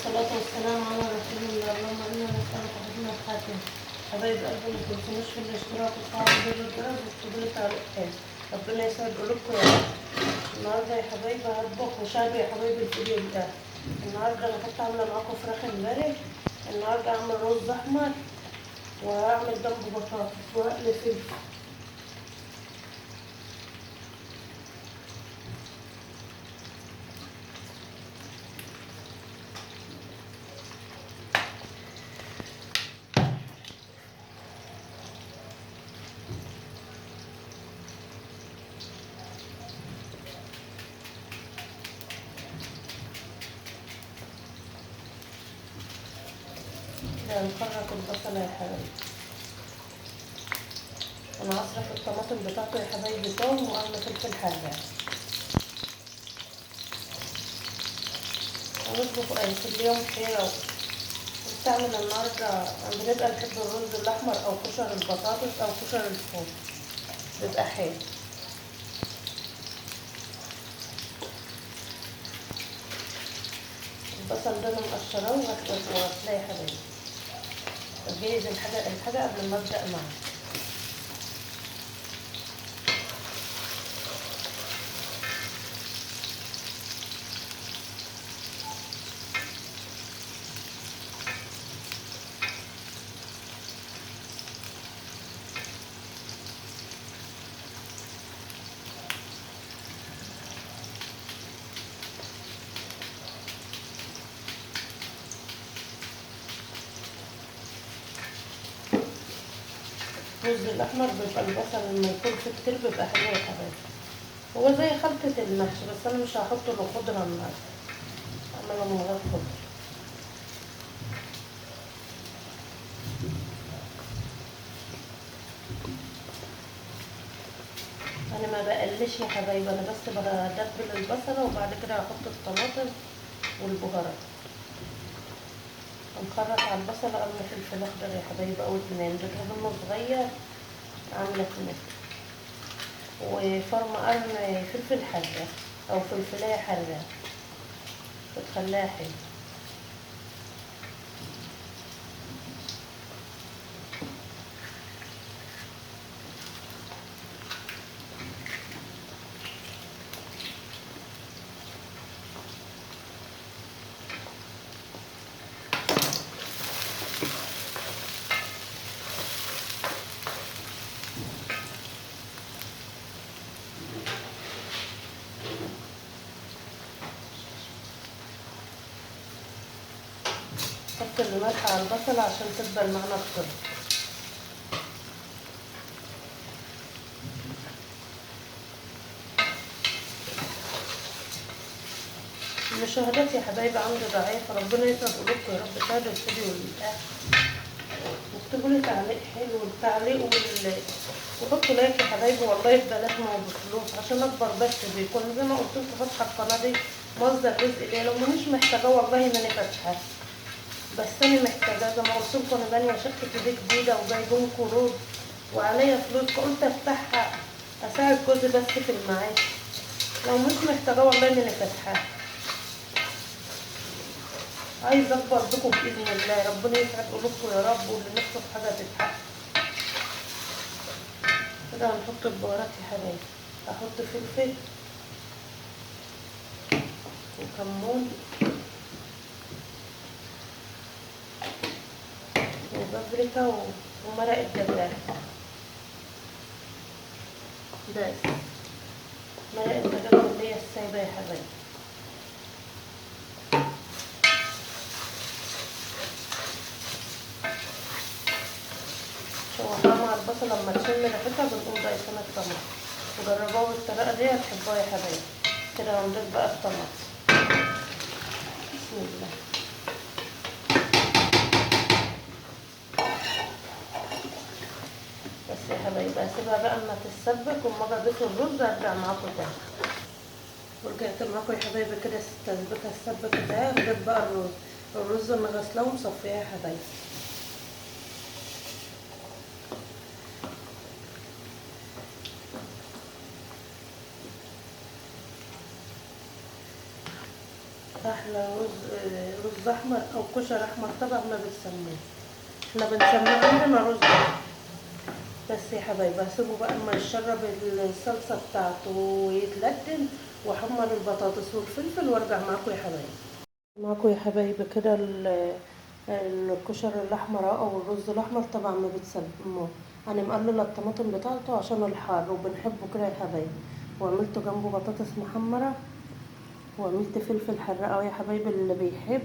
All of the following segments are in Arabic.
والصلاة والسلام على رسول الله. اللهم إنا نسألك حسن الخاتم. حبايب قلبي ما تنسونوش في الاشتراك وتفعلوا زر الجرس واكتبوا لي تعليق حلو. ربنا يسعد قلوبكم يا رب. النهارده يا حبايبي هطبخ وشايبه يا حبايبي الفيديو بتاعي. النهارده انا كنت عامله معاكم فراخ امبارح. النهارده هعمل رز احمر وهعمل جنبه بطاطس وهقلي فلفل. هنخرط البصله يا حبايبي. انا هصرف الطماطم بتاعته يا حبايبي توم وقرن فلفل حراق. هنطبخ كل يوم حيرة. بستعمل النهارده بنبقى نحب الرز الاحمر او كشر البطاطس او كشر الفول، بيبقى حلو. البصل ده انا مقشراه وغسلاه يا حبايبي. بجهز الحاجه قبل ما ابدا معاه. الرز الاحمر بيبقى البصل لما يكون في كتير بيبقى حلو يا حبايبي. هو زي خلطة المحشي بس انا مش هحط له خضرة النهارده، هعمله من غير خضرة. انا ما بقلش يا حبايبي، انا بس بدبل البصلة وبعد كده هحط الطماطم والبهارات. هنخرط على البصلة قرن فلفل اخضر يا حبايبي او اتنين، ده كده صغير عاملة اتنين، وفرم قرن فلفل حراق او فلفلاية حراق بتخليها حلو. حط الملح على البصلة عشان تدبل معانا الطرق. المشاهدات يا حبايبي عندي ضعيفة، ربنا يسعد قلوبكم يا رب. شاهدوا الفيديو للآخر واكتبوا لي تعليق حلو، والتعليق وحطوا لايك يا حبايبي والله ببلاش ما هو بفلوس عشان اكبر. بس بيكون زي ما قلت لكم فاتحة القناة دي مصدر رزق ليا، لو مانيش محتاجاه والله ماني فاتحة، بس انا محتاجاه زي ما قلت لكم. انا بانيه شقة دي جديدة وجايبين قروض وعليا فلوس، فقلت افتحها اساعد جوزي بس في المعاش، لو مش محتاجاه والله ماني فاتحاه. عايز اكبر بكم باذن الله، ربنا يسعد قلوبكم يا رب، واللي نفسه في حاجه تتحقق. كده هنحط البهارات يا حبايبي. هحط فلفل وكمون وبابريكا ومرق الدجاج، بس مرق الدجاج اللي هي السايبه يا حبايبي. شوحها مع البصل لما تشم ريحتها بنقوم ضايفين الطماطم. وجربوها بالطريقه دي هتحبوها يا حبايبي. كده هنضيف بقى الطماطم. بسم الله. بس يا حبايبي هسيبها بقى اما تتسبك، واما اجي اضيف الرز هرجع معاكم تاني. ورجعت معاكم يا حبايبي كده التسبيكه اتسبكت اهي. هنضيف بقى الرز انا غسلاه ومصفياه يا حبايبي. احلى رز رز احمر او كشري احمر طبعا ما بتسميه، احنا بنسميه عندنا رز. بس يا حبايبي هسيبه بقى اما يشرب الصلصه بتاعته ويتلدن، واحمر البطاطس والفلفل وارجع معاكم يا حبايبي. معاكم يا حبايبي كده الكشري الاحمر او الرز الاحمر طبعا ما بتسموه. انا مقلله الطماطم بتاعته عشان الحار وبنحبه كده يا حبايبي، وعملت جنبه بطاطس محمره، وعملت فلفل حراق يا حبايبي اللي بيحب،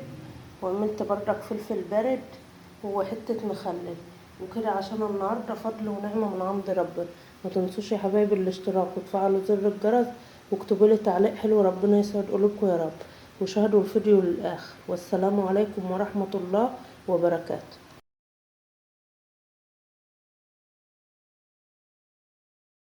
وعملت بردك فلفل بارد وحته مخلل. وكده عشان النهارده فضل ونعمه من عند ربنا. ما تنسوش يا حبايبي الاشتراك وتفعلوا زر الجرس، واكتبوا لي تعليق حلو. ربنا يسعد قلوبكم يا رب، وشاهدوا الفيديو للاخر. والسلام عليكم ورحمه الله وبركاته.